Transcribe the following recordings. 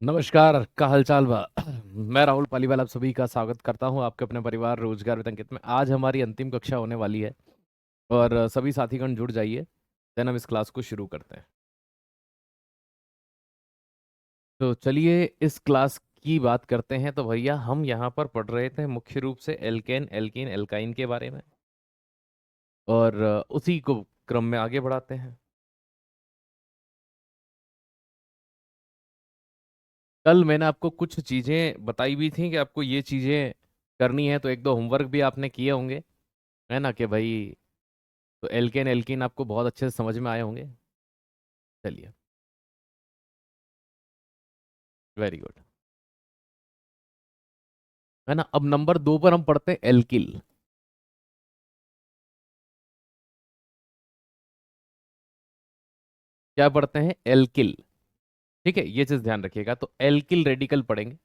नमस्कार, का हालचाल बा। मैं राहुल पालीवाल आप सभी का स्वागत करता हूं आपके अपने परिवार रोजगार वितंकित में। आज हमारी अंतिम कक्षा होने वाली है और सभी साथीगण जुड़ जाइए। देन हम इस क्लास को शुरू करते हैं। तो चलिए इस क्लास की बात करते हैं। तो भैया हम यहाँ पर पढ़ रहे थे मुख्य रूप से एल्केन एल्कीन एल्काइन के बारे में, और उसी को क्रम में आगे बढ़ाते हैं। कल मैंने आपको कुछ चीजें बताई भी थी कि आपको ये चीजें करनी है, तो एक दो होमवर्क भी आपने किए होंगे, है ना कि भाई। तो एल्केन एल्कीन आपको बहुत अच्छे से समझ में आए होंगे। चलिए, वेरी गुड। है ना। अब नंबर 2 पर हम पढ़ते हैं एल्किल। क्या पढ़ते हैं? एल्किल। ठीक है, ये चीज ध्यान रखिएगा। तो एल्किल रेडिकल पढ़ेंगे।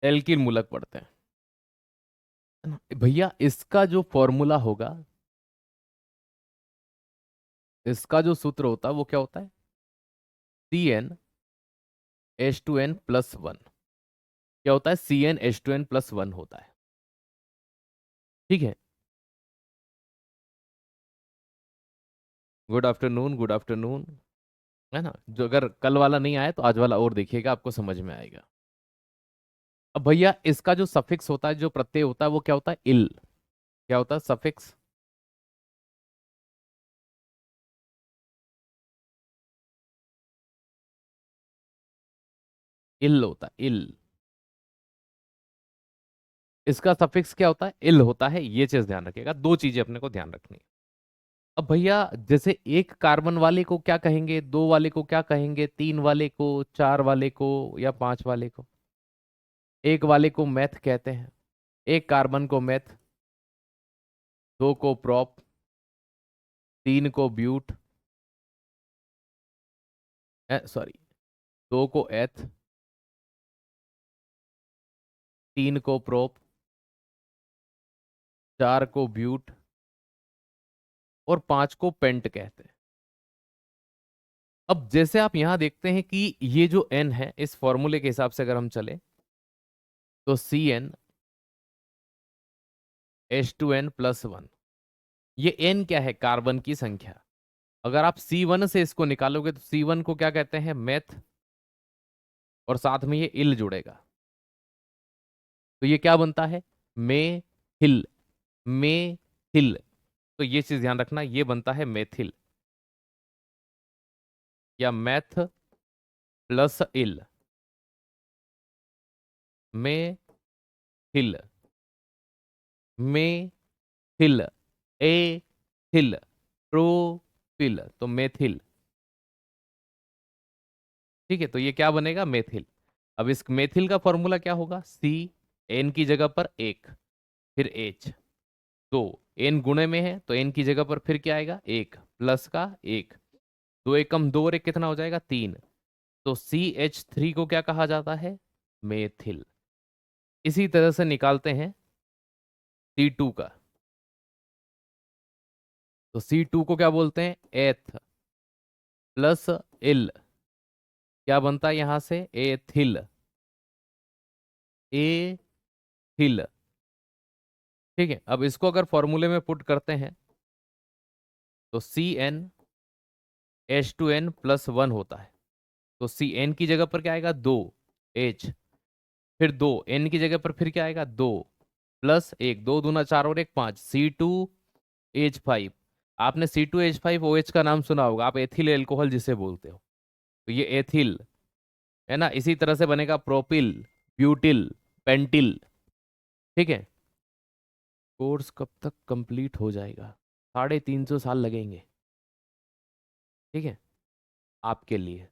एल्किल मूलक पढ़ते हैं। है ना? भैया इसका जो फॉर्मूला होगा, इसका जो सूत्र होता है वो क्या होता है? CnH2n+1। क्या होता है? CnH2n+1 होता है। ठीक है। Good afternoon, good afternoon. है ना। जो अगर कल वाला नहीं आया तो आज वाला और देखिएगा, आपको समझ में आएगा। अब भैया इसका जो सफिक्स होता है, जो प्रत्यय होता है, वो क्या होता है? इल। क्या होता है सफिक्स? इल होता है, इल। इसका सफिक्स क्या होता है? इल होता है। ये चीज ध्यान रखिएगा, दो चीजें अपने को ध्यान रखनी है। अब भैया जैसे एक कार्बन वाले को क्या कहेंगे, दो वाले को क्या कहेंगे, तीन वाले को, चार वाले को, या पांच वाले को? एक वाले को मेथ कहते हैं, एक कार्बन को मेथ, दो को प्रोप, तीन को ब्यूट, सॉरी, दो को एथ, तीन को प्रोप, चार को ब्यूट, और पांच को पेंट कहते हैं। अब जैसे आप यहां देखते हैं कि ये जो एन है, इस फॉर्मूले के हिसाब से अगर हम चले तो CnH2n+1। ये एन क्या है? कार्बन की संख्या। अगर आप C1 से इसको निकालोगे तो C1 को क्या कहते हैं? मेथ। और साथ में ये इल जुड़ेगा, तो ये क्या बनता है? मेथिल। मेथिल। तो ये चीज ध्यान रखना, ये बनता है मेथिल, या मैथ प्लस इल। मेथिल। मेथिल। एथिल। प्रोपिल। तो मेथिल। ठीक है, तो ये क्या बनेगा? मेथिल। अब इस मेथिल का फॉर्मूला क्या होगा? सी, एन की जगह पर एक, फिर एच, दो। एन गुणे में है तो एन की जगह पर फिर क्या आएगा? एक, प्लस का एक, दो एकम दो और एक कितना हो जाएगा? तीन। तो CH3 को क्या कहा जाता है? मेथिल। इसी तरह से निकालते हैं C2 का। तो C2 को क्या बोलते हैं? एथ प्लस इल। क्या बनता है यहां से? एथिल। एथिल। ठीक है, अब इसको अगर फॉर्मूले में पुट करते हैं तो CnH2n+1 होता है। तो CN की जगह पर क्या आएगा? दो, H, फिर दो, N की जगह पर फिर क्या आएगा? दो, प्लस एक, दो दूना चार और एक पांच, C2H5। आपने C2H5OH का नाम सुना होगा, आप एथिल एल्कोहल जिसे बोलते हो। तो ये एथिल है ना। इसी तरह से बनेगा प्रोपिल, ब्यूटिल, पेंटिल। ठीक है। कोर्स कब तक कंप्लीट हो जाएगा? 350 साल लगेंगे। ठीक है, आपके लिए।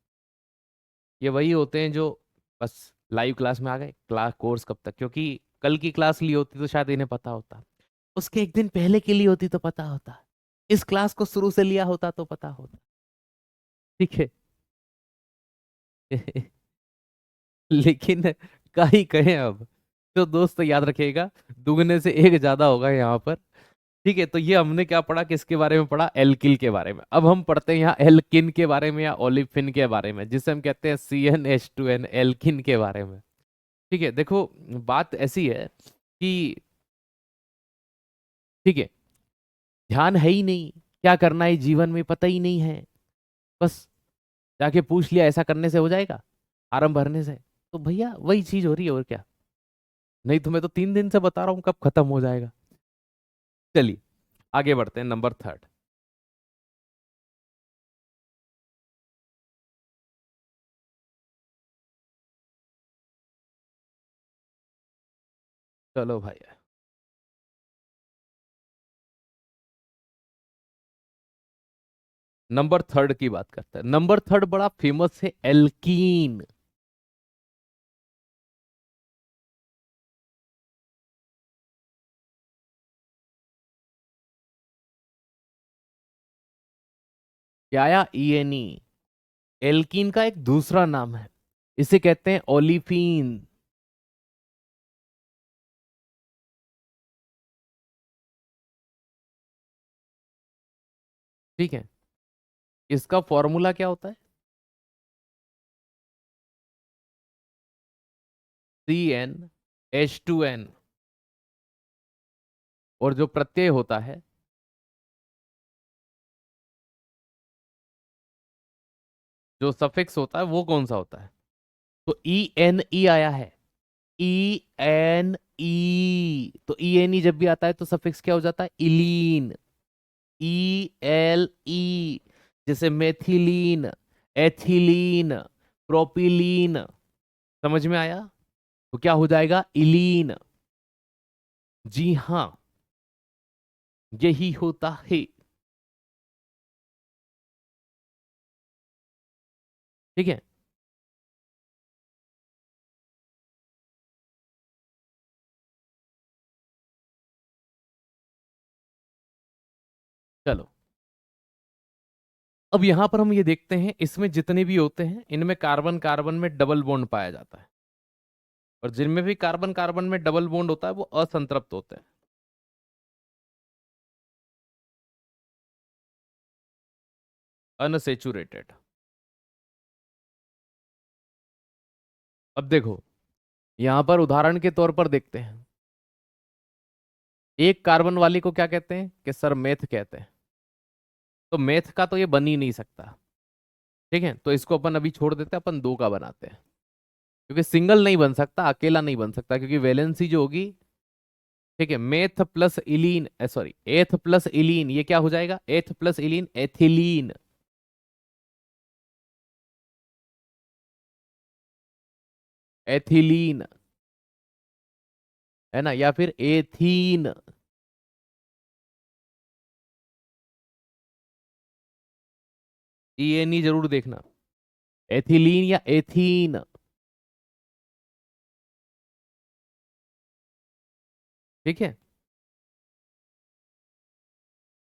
ये वही होते हैं जो बस लाइव क्लास में आ गए। क्लास कोर्स कब तक? क्योंकि कल की क्लास ली होती तो शायद इन्हें पता होता, उसके एक दिन पहले की ली होती तो पता होता, इस क्लास को शुरू से लिया होता तो पता होता। ठीक है। लेकिन का ही कहें अब। तो दोस्त याद रखिएगा, दुगने से एक ज्यादा होगा यहाँ पर। ठीक है, तो ये हमने क्या पढ़ा, किसके बारे में पढ़ा, एल्किल के बारे में। अब हम पढ़ते हैं यहाँ एल्किन के बारे में या ओलिफिन के बारे में, जिसे हम कहते हैं CnH2n, एल्किन के बारे में। ठीक है, देखो बात ऐसी है कि, ठीक है, ध्यान है ही नहीं, क्या करना है जीवन में पता ही नहीं है, बस जाके पूछ लिया ऐसा करने से हो जाएगा, फार्म भरने से, तो भैया वही चीज हो रही है और क्या। नहीं तो मैं तो 3 दिन से बता रहा हूँ कब खत्म हो जाएगा। चलिए आगे बढ़ते हैं, नंबर थर्ड। चलो भाई, नंबर थर्ड की बात करते हैं। नंबर थर्ड बड़ा फेमस है, एल्कीन। क्या आया, ENE। एल्कीन का एक दूसरा नाम है, इसे कहते हैं ओलिफीन। ठीक है, इसका फॉर्मूला क्या होता है, CnH2n, और जो प्रत्यय होता है, जो सफिक्स होता है वो कौन सा होता है, तो ENE आया है, ENE। तो ENE जब भी आता है तो सफिक्स क्या हो जाता है, इलीन, ELE। जैसे मेथिलीन, एथिलीन, प्रोपिलीन, समझ में आया, तो क्या हो जाएगा, इलीन। जी हाँ, यही होता है। ठीक है, चलो अब यहां पर हम ये देखते हैं, इसमें जितने भी होते हैं इनमें कार्बन कार्बन में डबल बॉन्ड पाया जाता है, और जिनमें भी कार्बन कार्बन में डबल बॉन्ड होता है वो असंतृप्त होते हैं। अनसेचुरेटेड। अब देखो, यहां पर उदाहरण के तौर पर देखते हैं, एक कार्बन वाली को क्या कहते हैं, कि सर मेथ कहते हैं। तो मेथ का तो ये बन ही नहीं सकता। ठीक है, तो इसको अपन अभी छोड़ देते हैं, अपन दो का बनाते हैं, क्योंकि सिंगल नहीं बन सकता, अकेला नहीं बन सकता, क्योंकि वैलेंसी जो होगी, ठीक है, मेथ प्लस इलीन, सॉरी एथ प्लस इलीन, ये क्या हो जाएगा, एथ प्लस इलीन एथिलीन। एथिलीन, है ना, या फिर एथीन। ये नहीं जरूर देखना, एथिलीन या एथीन। ठीक है,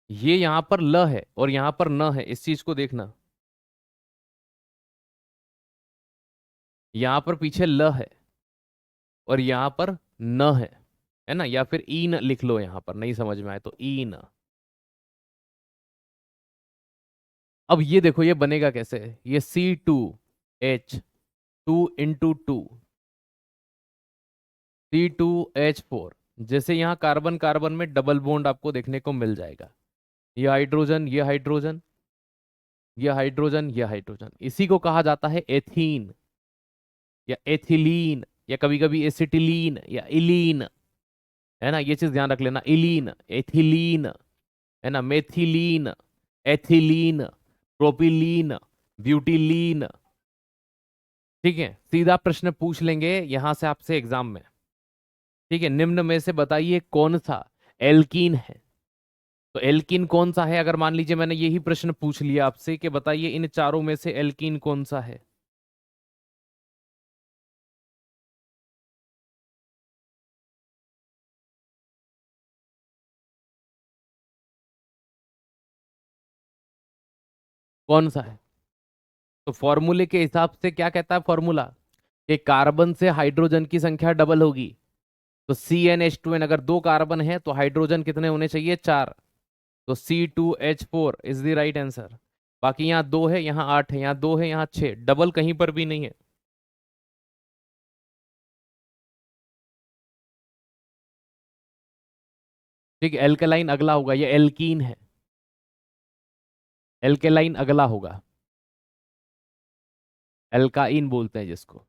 ये यहां पर ल है और यहां पर न है, इस चीज को देखना, यहां पर पीछे ल है और यहां पर न है ना, या फिर ईन लिख लो, यहां पर नहीं समझ में आए तो ईन। अब ये देखो ये बनेगा कैसे, ये C2H2 C2H4। जैसे यहाँ कार्बन कार्बन में डबल बॉन्ड आपको देखने को मिल जाएगा, ये हाइड्रोजन, ये हाइड्रोजन, ये हाइड्रोजन, ये हाइड्रोजन, इसी को कहा जाता है एथीन या एथिलीन, या कभी कभी एसिटिलीन या इलीन, है ना, ये चीज ध्यान रख लेना, इलीन, एथिलीन, है ना, मेथिलीन, एथिलीन, प्रोपिलीन, ब्यूटिलीन। ठीक है, सीधा प्रश्न पूछ लेंगे यहां से आपसे एग्जाम में। ठीक है, निम्न में से बताइए कौन सा एल्कीन है। तो एल्कीन कौन सा है, अगर मान लीजिए मैंने यही प्रश्न पूछ लिया आपसे कि बताइए इन चारों में से एल्कीन कौन सा है। कौन सा है, तो फॉर्मूले के हिसाब से क्या कहता है फॉर्मूला, कि कार्बन से हाइड्रोजन की संख्या डबल होगी, तो CnH2n, अगर 2 कार्बन है तो हाइड्रोजन कितने होने चाहिए? 4। तो C2H4 is the right answer. बाकी यहाँ 2 है, यहाँ 8 है, यहाँ 2 है, यहाँ 6, डबल कहीं पर भी नहीं है। ठीक है, एल्केलाइन अगला होगा, ये एल्कीन है। एल्केलाइन अगला होगा, एल्काइन बोलते हैं जिसको।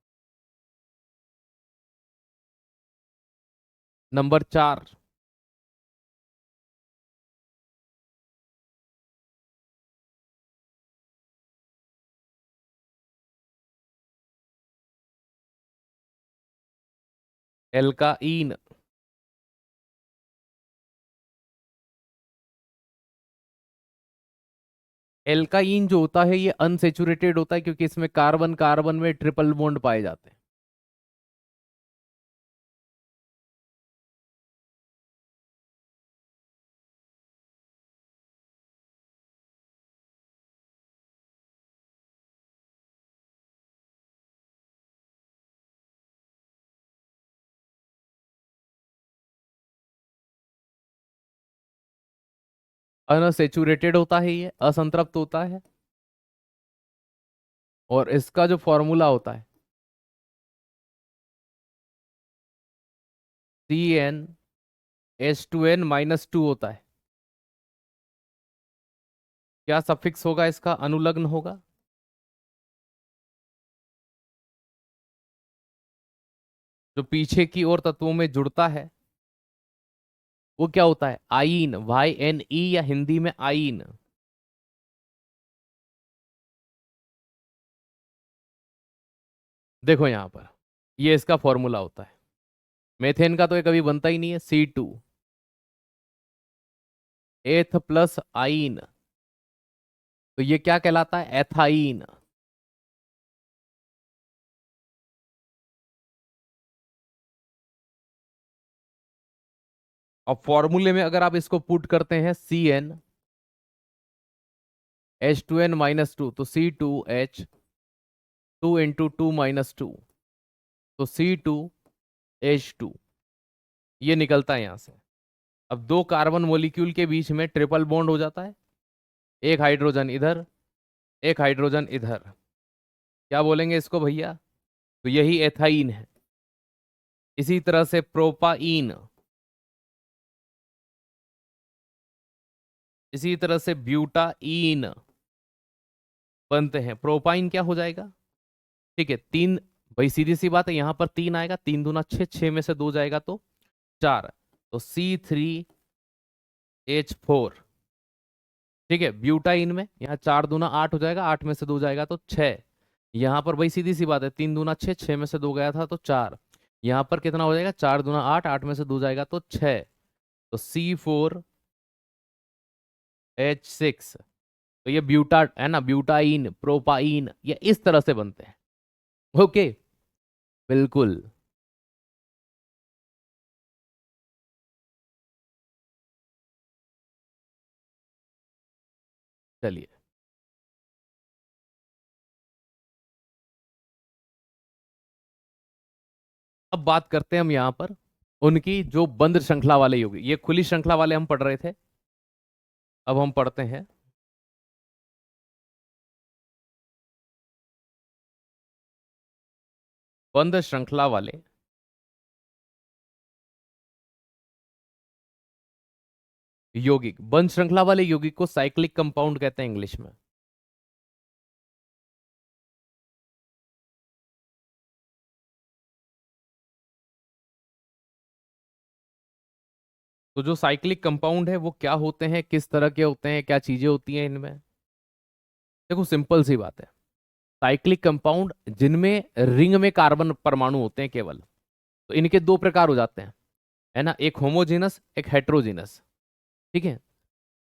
नंबर 4। एल्काइन। एल्काइन जो होता है ये अनसेचुरेटेड होता है, क्योंकि इसमें कार्बन कार्बन में ट्रिपल बॉन्ड पाए जाते हैं। अनसेचुरेटेड होता है, ये असंतृप्त होता है। और इसका जो फॉर्मूला होता है CnH2n-2 होता है। क्या सफिक्स होगा इसका? अनुलग्न होगा। जो पीछे की ओर तत्वों में जुड़ता है वो क्या होता है? आईन, YnE, या हिंदी में आईन। देखो यहां पर ये इसका फॉर्मूला होता है। मेथेन का तो ये कभी बनता ही नहीं है। C2 एथ प्लस आइन, तो ये क्या कहलाता है? एथाइन। अब फॉर्मूले में अगर आप इसको पुट करते हैं CnH2n-2, तो C2H2 × 2 तो C2H2 ये निकलता है यहां से। अब 2 कार्बन मॉलिक्यूल के बीच में ट्रिपल बॉन्ड हो जाता है, एक हाइड्रोजन इधर, एक हाइड्रोजन इधर। क्या बोलेंगे इसको भैया? तो यही एथाइन है। इसी तरह से प्रोपाइन, इसी तरह से ब्यूटाइन बनते हैं। प्रोपाइन क्या हो जाएगा? ठीक है, 3। भाई सीधी सी बात है, यहां पर 3 आएगा, 3 दूना 6, 6 में से 2 जाएगा तो 4। तो C3H4। ठीक है, ब्यूटाइन में यहाँ 4 दूना 8 हो जाएगा, 8 में से 2 जाएगा तो 6। यहाँ पर भाई सीधी सी बात है, 3 दूना 6, 6 में से 2 गया था तो 4। यहाँ पर कितना हो जाएगा? 4 दूना 8, 8 में से 2 जाएगा तो 6। तो C4H6। तो ये ब्यूटा है ना, ब्यूटाइन, प्रोपाइन, ये इस तरह से बनते हैं। ओके, बिल्कुल। चलिए, अब बात करते हैं हम यहाँ पर उनकी जो बंद श्रृंखला वाले यौगिक। ये खुली श्रृंखला वाले हम पढ़ रहे थे, अब हम पढ़ते हैं बंद श्रृंखला वाले यौगिक। बंद श्रृंखला वाले यौगिक को साइक्लिक कंपाउंड कहते हैं इंग्लिश में। तो जो साइक्लिक कंपाउंड है वो क्या होते हैं, किस तरह के होते हैं, क्या चीजें होती हैं इनमें? देखो सिंपल सी बात है, साइक्लिक कंपाउंड जिनमें रिंग में कार्बन परमाणु होते हैं केवल, तो इनके 2 प्रकार हो जाते हैं, है ना, एक होमोजेनस, एक हेट्रोजेनस। ठीक है,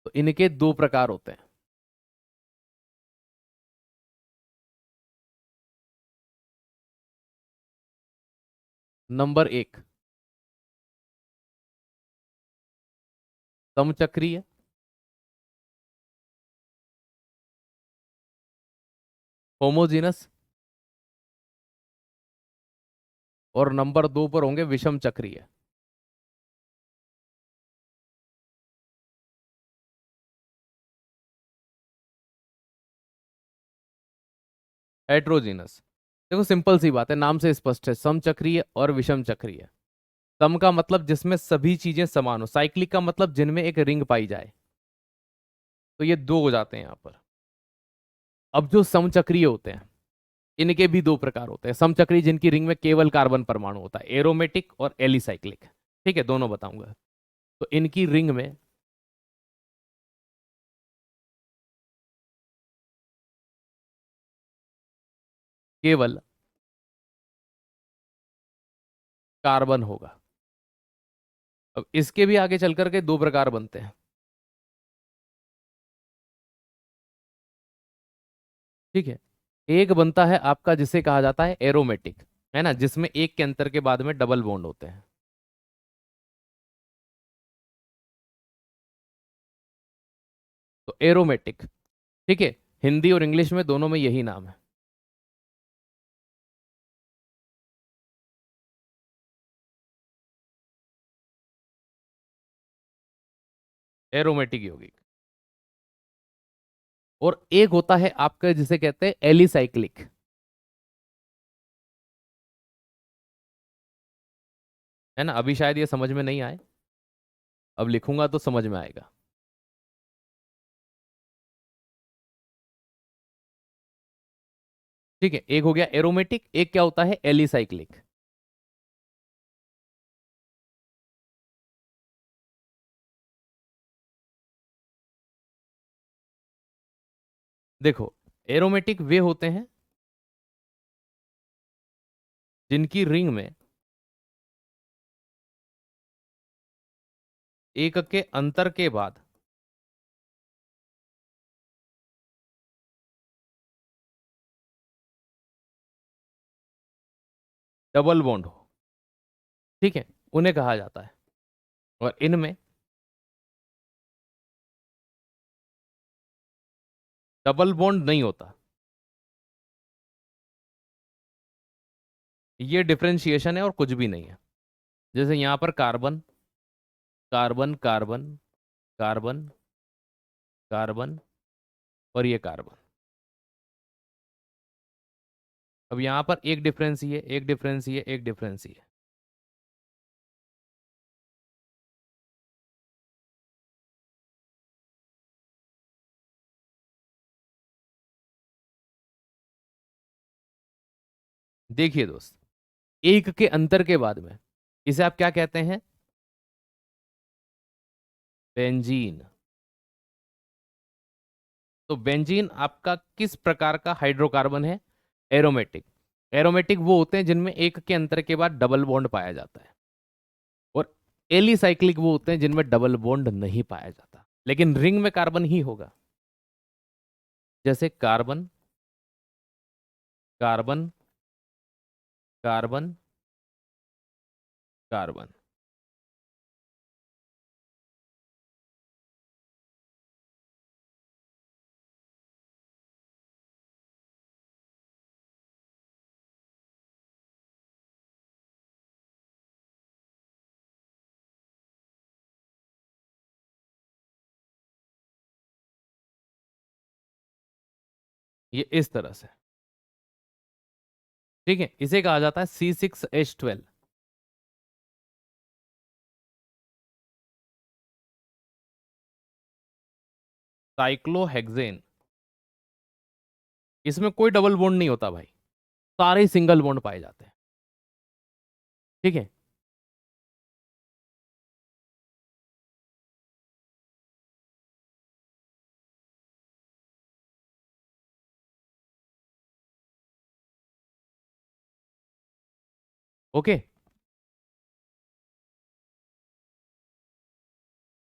तो इनके 2 प्रकार होते हैं। नंबर 1 समचक्रीय, होमोजेनस, और नंबर 2 पर होंगे विषम चक्रीय। हेट्रोजीनस। देखो सिंपल सी बात है, नाम से स्पष्ट है, समचक्रीय और विषम चक्रीय। सम का मतलब जिसमें सभी चीजें समान हो, साइक्लिक का मतलब जिनमें एक रिंग पाई जाए। तो ये दो हो जाते हैं यहां पर। अब जो समचक्रीय होते हैं इनके भी दो प्रकार होते हैं। समचक्रीय जिनकी रिंग में केवल कार्बन परमाणु होता है, एरोमेटिक और एलिसाइक्लिक। ठीक है, दोनों बताऊंगा। तो इनकी रिंग में केवल कार्बन होगा। अब इसके भी आगे चल करके दो प्रकार बनते हैं। ठीक है, एक बनता है आपका जिसे कहा जाता है एरोमेटिक, है ना, जिसमें एक के अंतर के बाद में डबल बॉन्ड होते हैं। तो एरोमेटिक, ठीक है, हिंदी और इंग्लिश में दोनों में यही नाम है। एरोमेटिक यौगिक। और एक होता है आपका जिसे कहते हैं एलिसाइक्लिक। है ना, अभी शायद ये समझ में नहीं आए, अब लिखूंगा तो समझ में आएगा। ठीक है, एक हो गया एरोमेटिक, एक क्या होता है एलिसाइक्लिक। देखो, एरोमेटिक वे होते हैं जिनकी रिंग में एक के अंतर के बाद डबल बॉन्ड हो। ठीक है, उन्हें कहा जाता है। और इनमें डबल बॉन्ड नहीं होता। ये डिफरेंशिएशन है और कुछ भी नहीं है। जैसे यहां पर carbon carbon carbon carbon carbon और ये कार्बन। अब यहां पर एक डिफरेंस ही है, एक डिफरेंस ही है, एक डिफरेंस ही है। देखिए दोस्त, एक के अंतर के बाद में इसे आप क्या कहते हैं? बेंजीन। तो बेंजीन आपका किस प्रकार का हाइड्रोकार्बन है? एरोमेटिक। एरोमेटिक वो होते हैं जिनमें एक के अंतर के बाद डबल बॉन्ड पाया जाता है। और एलिसाइक्लिक वो होते हैं जिनमें डबल बॉन्ड नहीं पाया जाता, लेकिन रिंग में कार्बन ही होगा। जैसे कार्बन कार्बन कार्बन कार्बन। ये इस तरह से। ठीक है, इसे कहा जाता है C6H12। साइक्लोहेक्सेन। इसमें कोई डबल बॉन्ड नहीं होता भाई, सारे सिंगल बॉन्ड पाए जाते हैं। ठीक है, ओके,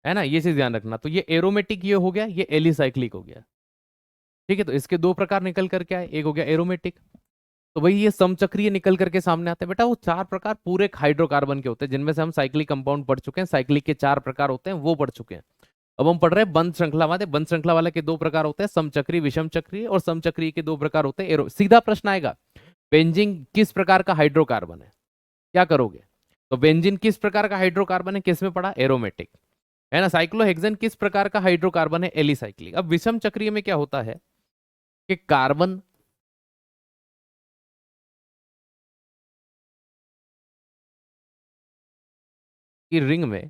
है ना, ये चीज ध्यान रखना। तो ये एरोमेटिक ये हो गया, ये एलिसाइक्लिक हो गया। ठीक है, तो इसके दो प्रकार निकल करके आए, एक हो गया एरोमेटिक। तो भाई ये समचक्रीय निकल करके सामने आते हैं बेटा, वो चार प्रकार पूरे हाइड्रोकार्बन के होते हैं, जिनमें से हम साइक्लिक कंपाउंड पढ़ चुके हैं, साइक्लिक के चार प्रकार होते हैं वो पढ़ चुके हैं। अब हम पढ़ रहे हैं बंध श्रृंखला वाले। बंध श्रृंखला वाले के दो प्रकार होते हैं, समचक्रीय विषम चक्रीय, और समचक्रीय के दो प्रकार होते हैं एरो। सीधा प्रश्न आएगा, बेंजीन किस प्रकार का हाइड्रोकार्बन है, क्या करोगे? तो बेंजीन किस प्रकार का हाइड्रोकार्बन है, किस में पढ़ा? एरोमेटिक। है ना, साइक्लोहेक्सेन किस प्रकार का हाइड्रोकार्बन है? एलिसाइक्लिक। अब विषम चक्रीय में क्या होता है कि कार्बन कि रिंग में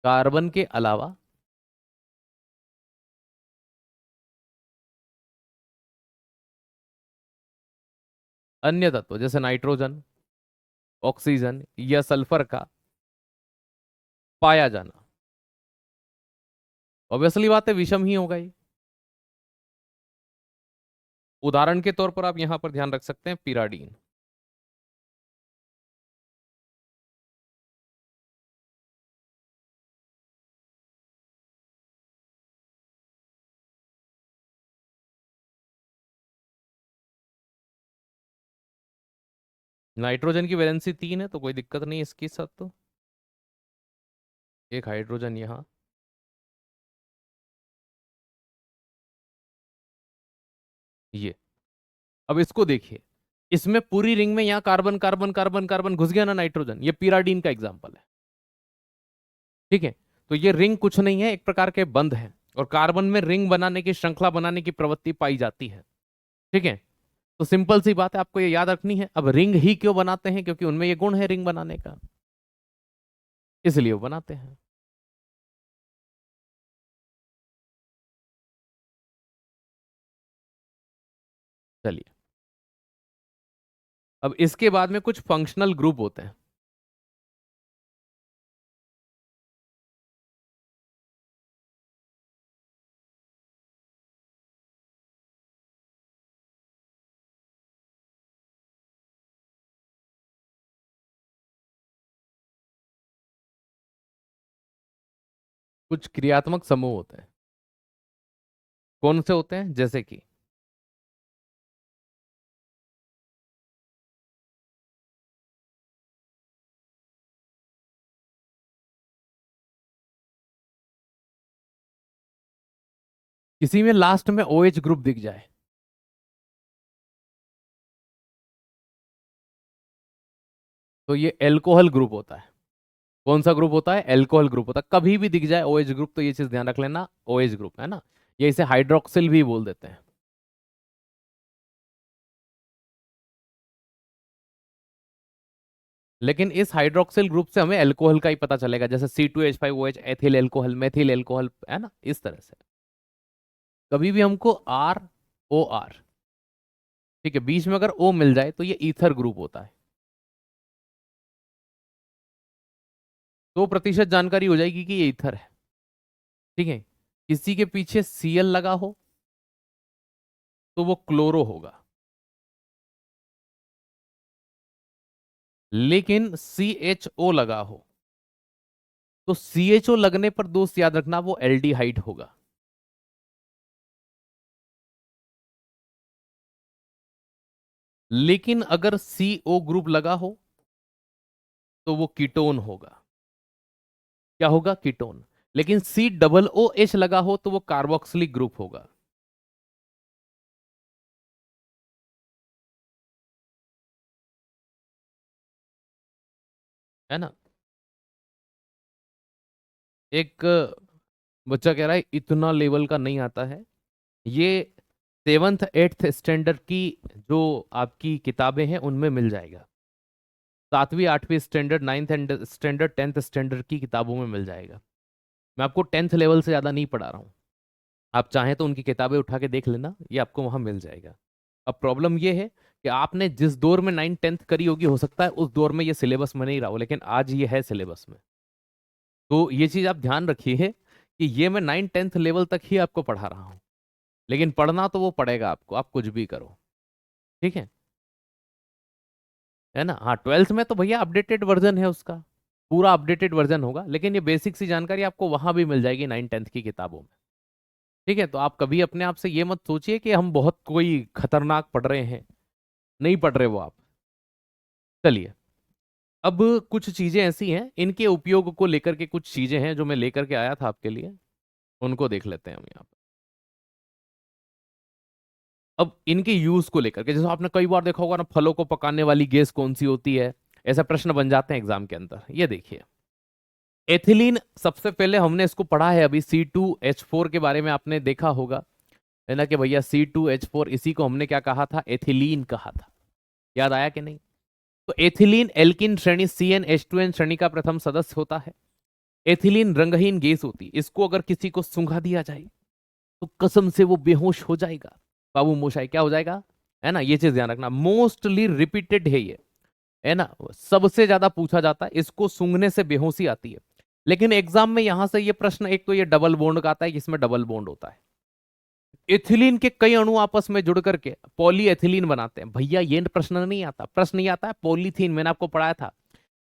कार्बन के अलावा अन्य तत्व जैसे नाइट्रोजन, ऑक्सीजन या सल्फर का पाया जाना, ऑब्वियसली बात है विषम ही होगा ये। उदाहरण के तौर पर आप यहां पर ध्यान रख सकते हैं पिराडीन। नाइट्रोजन की वैलेंसी 3 है तो कोई दिक्कत नहीं है इसके साथ। तो एक हाइड्रोजन यहां, ये। अब इसको देखिए, इसमें पूरी रिंग में यहां कार्बन कार्बन कार्बन कार्बन घुस गया ना नाइट्रोजन, ये पिराडीन का एग्जांपल है। ठीक है, तो ये रिंग कुछ नहीं है, एक प्रकार के बंध है, और कार्बन में रिंग बनाने की, श्रृंखला बनाने की प्रवृत्ति पाई जाती है। ठीक है, तो सिंपल सी बात है, आपको ये याद रखनी है। अब रिंग ही क्यों बनाते हैं? क्योंकि उनमें ये गुण है रिंग बनाने का, इसलिए वो बनाते हैं। चलिए, अब इसके बाद में कुछ फंक्शनल ग्रुप होते हैं। कुछ क्रियात्मक समूह होते हैं। कौन से होते हैं? जैसे कि किसी में लास्ट में OH ग्रुप दिख जाए तो ये एल्कोहल ग्रुप होता है। कौन सा ग्रुप होता है? एल्कोहल ग्रुप होता है। कभी भी दिख जाए OH ग्रुप तो ये चीज ध्यान रख लेना, OH ग्रुप है ना। ये इसे हाइड्रोक्सिल भी बोल देते हैं। लेकिन इस हाइड्रोक्सिल ग्रुप से हमें अल्कोहल का ही पता चलेगा, जैसे C2H5OH, ethyl alcohol, methyl alcohol, है ना, इस तरह से। कभी भी हमको ROR, ठीक है, बीच में अगर O मिल जाए तो ये ईथर ग्रुप होता है। 2% जानकारी हो जाएगी कि ये ईथर है। ठीक है, किसी के पीछे Cl लगा हो तो वो क्लोरो होगा, लेकिन CHO लगा हो तो CHO लगने पर दोस्त याद रखना वो एल्डिहाइड होगा। लेकिन अगर CO ग्रुप लगा हो तो वो कीटोन होगा। क्या होगा? कीटोन। लेकिन COOH लगा हो तो वो कार्बोक्सिलिक ग्रुप होगा। है ना। एक बच्चा कह रहा है इतना लेवल का नहीं आता है। ये 7th 8th स्टैंडर्ड की जो आपकी किताबें हैं उनमें मिल जाएगा। 7वीं 8वीं standard, 9th standard, 10th standard की किताबों में मिल जाएगा। मैं आपको 10th लेवल से ज़्यादा नहीं पढ़ा रहा हूँ। आप चाहें तो उनकी किताबें उठा के देख लेना, ये आपको वहां मिल जाएगा। अब प्रॉब्लम ये है कि आपने जिस दौर में 9th 10th करी होगी, हो सकता है उस दौर में ये सिलेबस में नहीं रहा हो, लेकिन आज ये है सिलेबस में। तो ये चीज आप ध्यान रखिए कि ये मैं 9th 10th लेवल तक ही आपको पढ़ा रहा हूँ, लेकिन पढ़ना तो वो पड़ेगा आपको, आप कुछ भी करो। ठीक है ना। हाँ, 12th में तो भैया अपडेटेड वर्जन है उसका, पूरा अपडेटेड वर्जन होगा, लेकिन ये बेसिक सी जानकारी आपको वहां भी मिल जाएगी 9th 10th की किताबों में। ठीक है, तो आप कभी अपने आप से ये मत सोचिए कि हम बहुत कोई खतरनाक पढ़ रहे हैं, नहीं पढ़ रहे वो आप। चलिए, अब कुछ चीजें ऐसी हैं, इनके उपयोग को लेकर के कुछ चीजें हैं जो मैं लेकर के आया था आपके लिए, उनको देख लेते हैं हम यहाँ पे। अब इनके यूज को लेकर के, जैसे आपने कई बार देखा होगा ना, फलों को पकाने वाली गैस कौन सी होती है, ऐसा प्रश्न बन जाते हैं एग्जाम के अंदर। ये देखिए, एथिलीन सबसे पहले हमने इसको पढ़ा है अभी, C2H4 के बारे में आपने देखा होगा, है ना, कि भैया C2H4, इसी को हमने क्या कहा था? एथिलीन कहा था। याद आया कि नहीं? तो एथिलीन एल्किन श्रेणी CnH2n श्रेणी का प्रथम सदस्य होता है। एथिलीन रंगहीन गैस होती है, इसको अगर किसी को सूंघा दिया जाए तो कसम से वो बेहोश हो जाएगा, बाबू मोशाई क्या हो जाएगा, है ना? ये चीज ध्यान रखना, मोस्टली रिपीटेड है ये, है ना? सबसे ज्यादा पूछा जाता है, इसको सूंघने से बेहोशी आती है। लेकिन एग्जाम में यहां से ये प्रश्न, एक तो ये डबल बॉन्ड का आता है, जिसमें डबल बॉन्ड होता है। एथिलीन के कई अणु आपस में जुड़ करके पॉलीएथिलीन बनाते हैं। भैया ये प्रश्न नहीं आता, प्रश्न ये आता है पॉलीथीन, मैंने आपको पढ़ाया था।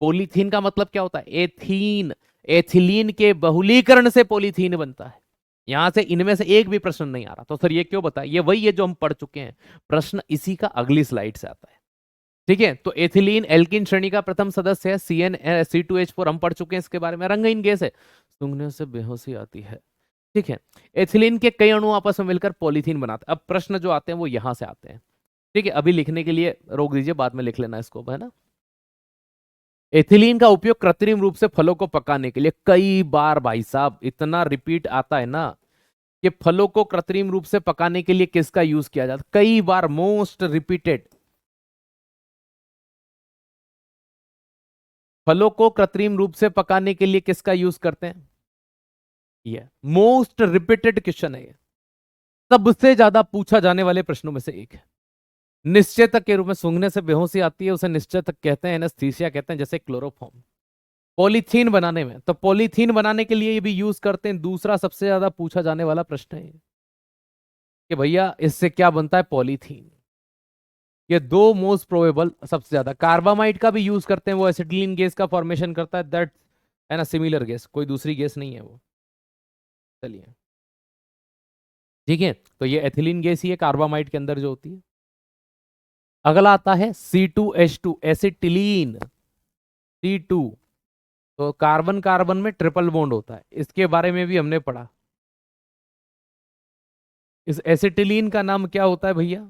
पॉलीथीन का मतलब क्या होता है? एथीन। एथिलीन के बहुलीकरण से पॉलीथीन बनता है। यहां से इनमें से एक भी प्रश्न नहीं आ रहा, तो सर ये क्यों बताया? ये वही है जो हम पढ़ चुके हैं, प्रश्न इसी का अगली स्लाइड से आता है। ठीक है, तो एथिलीन एल्किन श्रेणी का प्रथम सदस्य है। CnC2H4 हम पढ़ चुके हैं, इसके बारे में रंगहीन गैस है, सूंघने से बेहोशी आती है। ठीक है, एथिलीन के कई अणु आपस में मिलकर पॉलीथीन बनाते हैं। अब प्रश्न जो आते हैं वो यहां से आते हैं। ठीक है, अभी लिखने के लिए रोक दीजिए, बाद में लिख लेना इसको, है ना? एथिलीन का उपयोग कृत्रिम रूप से फलों को पकाने के लिए, कई बार भाई साहब इतना रिपीट आता है ना कि फलों को कृत्रिम रूप से पकाने के लिए किसका यूज किया जाता है, कई बार, मोस्ट रिपीटेड। फलों को कृत्रिम रूप से पकाने के लिए किसका यूज करते हैं? ये मोस्ट रिपीटेड क्वेश्चन है, ये सबसे ज्यादा पूछा जाने वाले प्रश्नों में से एक है। निश्चेतक के रूप में, सूंघने से बेहोशी आती है उसे निश्चेतक कहते हैं, एनेस्थीसिया कहते हैं, जैसे क्लोरोफॉर्म। पॉलीथीन बनाने में, तो पॉलीथीन बनाने के लिए ये भी यूज करते हैं। दूसरा सबसे ज्यादा पूछा जाने वाला प्रश्न है कि भैया इससे क्या बनता है? पॉलीथीन। ये दो मोस्ट प्रोबेबल, सबसे ज्यादा। कार्बामाइड का भी यूज करते हैं, वो एसिटिलीन गैस का फॉर्मेशन करता है, दैट, है ना, सिमिलर गैस, कोई दूसरी गैस नहीं है वो। चलिए, ठीक है, तो ये एथिलीन गैस ही है कार्बामाइड के अंदर जो होती है। अगला आता है C2H2 एसिटिलीन। C2, तो कार्बन कार्बन में ट्रिपल बॉन्ड होता है, इसके बारे में भी हमने पढ़ा। इस एसिटिलीन का नाम क्या होता है भैया?